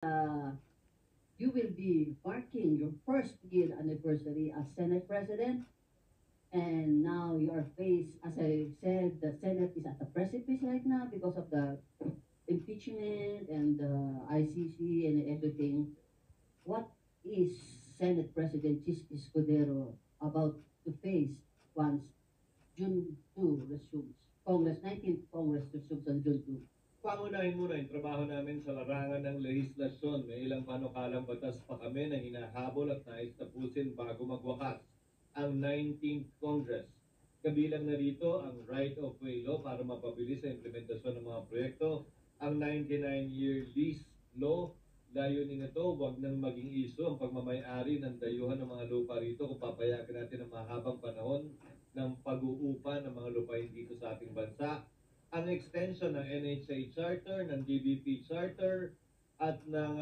you will be marking your first year anniversary as Senate President. And now you are faced, as I said, the Senate is at the precipice right now because of the impeachment and the ICC and everything. What is Senate President Chis Escudero about to face once June 2 resumes? Congress, 19th Congress resumes on June 2. Pangunahin muna yung trabaho namin sa larangan ng legislasyon. May ilang panukalang batas pa kami na hinahabol at nais tapusin bago magwakas ang 19th Congress. Kabilang na rito ang right-of-way law para mapabilis sa implementasyon ng mga proyekto, ang 99-year lease law. Layunin nito, huwag nang maging issue ang pagmamayari ng dayuhan ng mga lupa rito kung papayagan natin ang mahabang panahon ng pag-uupa ng mga lupain dito sa ating bansa. Ang extension ng NHA Charter, ng DBP Charter, at ng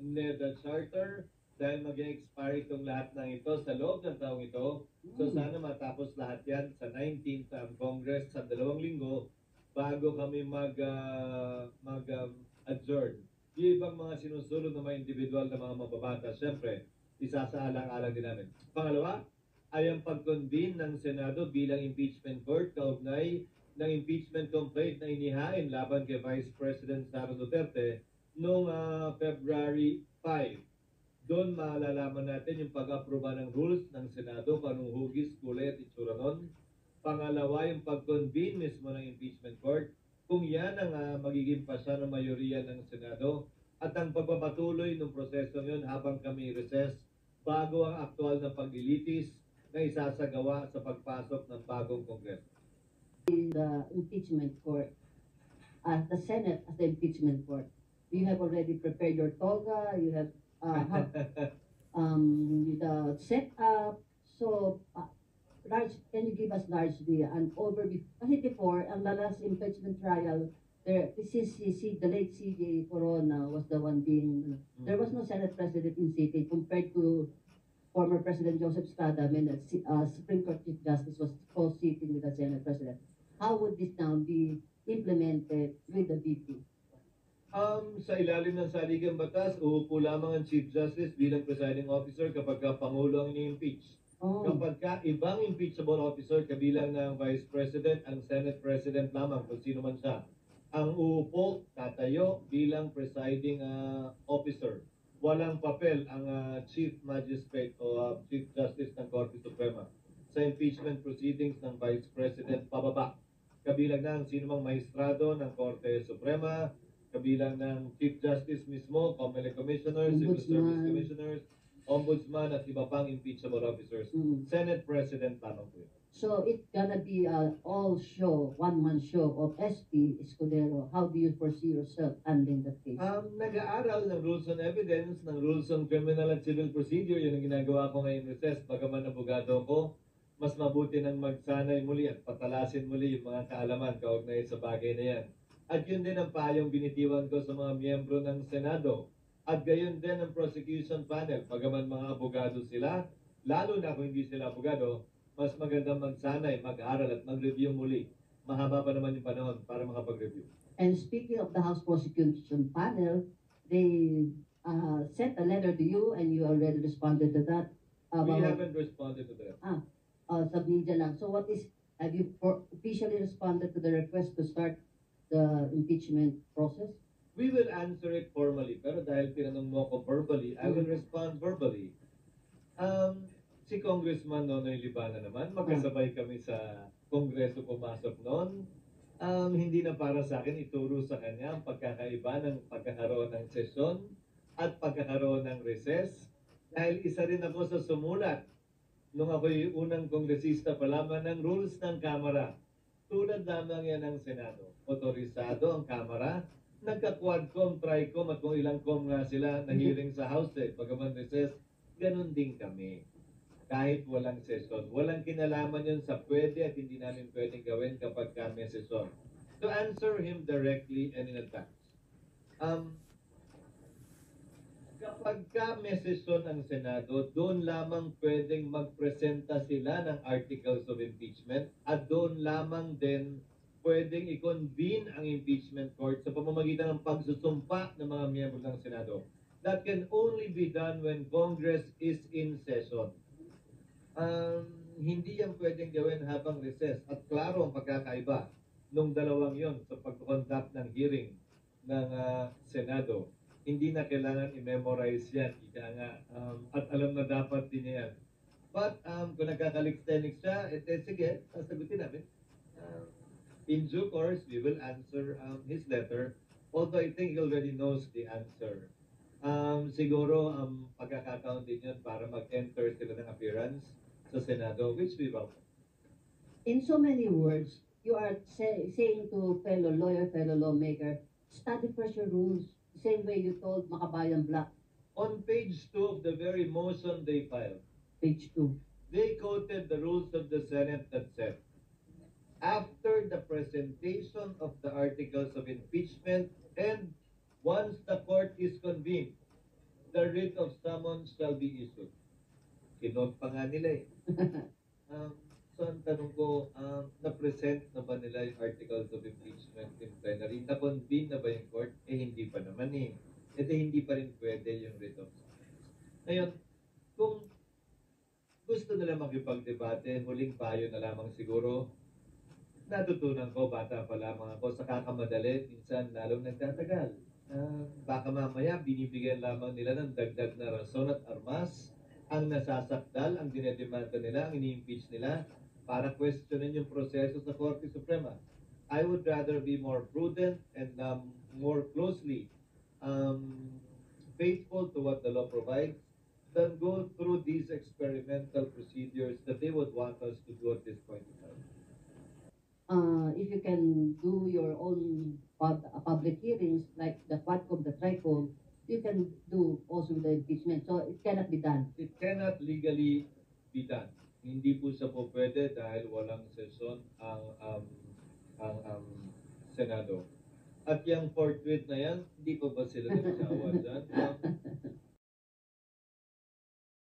NEDA Charter dahil mag-expire itong lahat ng ito sa loob ng taong ito. So sana matapos lahat yan sa 19th Congress sa 2 linggo bago kami mag-adjourn. Yung ibang mga sinusunod na mga individual na mga mababata, syempre, isasaalang-alang din namin. Pangalawa, ay ang pag-convene ng Senado bilang impeachment court kaugnay ng impeachment complaint na inihain laban kay Vice President Sara Duterte noong February 5. Doon malalaman natin yung pag-aproba ng rules ng Senado, kung anong hugis, kulay at itsura nun. Pangalawa, yung pag-convene mismo ng impeachment court, kung yan ang magiging pasya ng mayoriya ng Senado, at ang pagpapatuloy ng prosesong yun habang kami recess bago ang aktual na paglilitis na isasagawa sa pagpasok ng bagong Kongreso. The impeachment court, the Senate as the impeachment court. You have already prepared your toga, you have the setup. So, Raj, can you give us largely an overview? Kasi before, ang last impeachment trial, the CCC, the late CJ Corona was the one being, there was no Senate President in sitting compared to former President Joseph Estrada, when the Supreme Court Chief Justice was co-sitting with the Senate President. How would this now be implemented with the VP? Sa ilalim ng saligang batas, uupo lamang ang Chief Justice bilang presiding officer kapag Pangulo ang ini-impeach. Kapag ibang impeachable officer kabilang ng Vice President, ang Senate President lamang kung sino man siya, ang uupo, tatayo bilang presiding officer. Walang papel ang Chief Magistrate o Chief Justice ng Korte Suprema sa impeachment proceedings ng Vice President pababa. Kabilang ng sinumang maestrado ng Korte Suprema, kabilang ng Chief Justice mismo, Comelec Commissioners, Civil Service Commissioners, Ombudsman at iba pang impeachable officers. Senate President lamang po yun. So it's gonna be all show, one-man show of SP Escudero. How do you foresee yourself handling the case? Nag-aaral ng rules on evidence, ng rules on criminal and civil procedure. Yun ang ginagawa ko ngayon recess. Bagaman abogado ko, mas mabuti nang magsanay muli at patalasin muli yung mga kaalaman kaugnay sa bagay na yan. At yun din ang payong binitiwan ko sa mga miyembro ng Senado. At gayon din ang prosecution panel. Bagaman mga abogado sila, lalo na kung hindi sila abogado, mas magandang magsanay, mag-aral at mag-review muli. Mahaba pa naman yung panahon para makapag-review. And speaking of the House Prosecution Panel, they sent a letter to you and you already responded to that. We haven't responded to that. Sa media lang. So what is, have you officially responded to the request to start the impeachment process? We will answer it formally. Pero dahil tinanong mo ako verbally, I will respond verbally. Si Congressman Nonoy Libana naman, magkasabay kami sa Kongreso pumasok noon. Hindi na para sa akin ituro sa kanya ang pagkakaiba ng pagkakaroon ng sesyon at pagkakaroon ng recess. Dahil isa rin ako sa sumulat nung ako'y unang kongresista pa lamang ng rules ng Kamara. Tulad lamang yan ng Senado. Otorisado ang Kamara. Nagka-quadcom, tricom at kung ilang com nga sila na hearing sa House bagaman recess, ganun din kami. Kahit walang sesyon. Walang kinalaman yun sa pwede at hindi namin pwedeng gawin kapag may sesyon. To answer him directly and in advance. Kapag may sesyon ang Senado, doon lamang pwedeng magpresenta sila ng articles of impeachment at doon lamang din pwedeng i-convene ang impeachment court sa pamamagitan ng pagsusumpa ng mga miyembro ng Senado. That can only be done when Congress is in session. Hindi yan pwedeng gawin habang recess. At klaro ang pagkakaiba nung dalawang yon sa pag-conduct ng hearing ng Senado. Hindi na kailangan i-memorize yan. Ika nga, at alam na dapat din yan. But kung nagkakaliks-tenix siya, sige, sasagutin namin. In due course, we will answer his letter. Although I think he already knows the answer. Siguro pagkakataon din yun para mag-enter sila ng appearance sa Senado, which we welcome. In so many words, you are saying to fellow lawyer, fellow lawmaker, study first your rules, the same way you told Makabayan Black, On page 2 of the very motion they filed, page 2. they quoted the rules of the Senate that said, after the presentation of the articles of impeachment and once the court is convened, the writ of summons shall be issued. Kinot pa nga nila eh. So ang tanong ko, na-present na ba nila yung articles of impeachment in plenary? Na-convene na ba yung court? Hindi pa naman eh. Hindi pa rin pwede yung writ of summons. Ngayon, kung gusto nila makipagdebate, huling payo na lamang siguro, natutunan ko, bata pa lamang ako, sa kakamadali, minsan lalong nagtatagal. Baka mamaya binibigyan lamang nila ng dagdag na rason at armas ang nasasakdal, ang dinedemanda nila, ang ini-impeach nila para questionin yung proseso sa Korte Suprema. I would rather be more prudent and more closely faithful to what the law provides than go through these experimental procedures that they would want us to do at this point in time. If you can do your own public hearings like the Quadcom, the Tricom, you can do also the impeachment. So it cannot be done. It cannot legally be done. Hindi po siya po pwede dahil walang sesyon ang Senado. At yung forthwith na yan, hindi pa ba sila nagsawa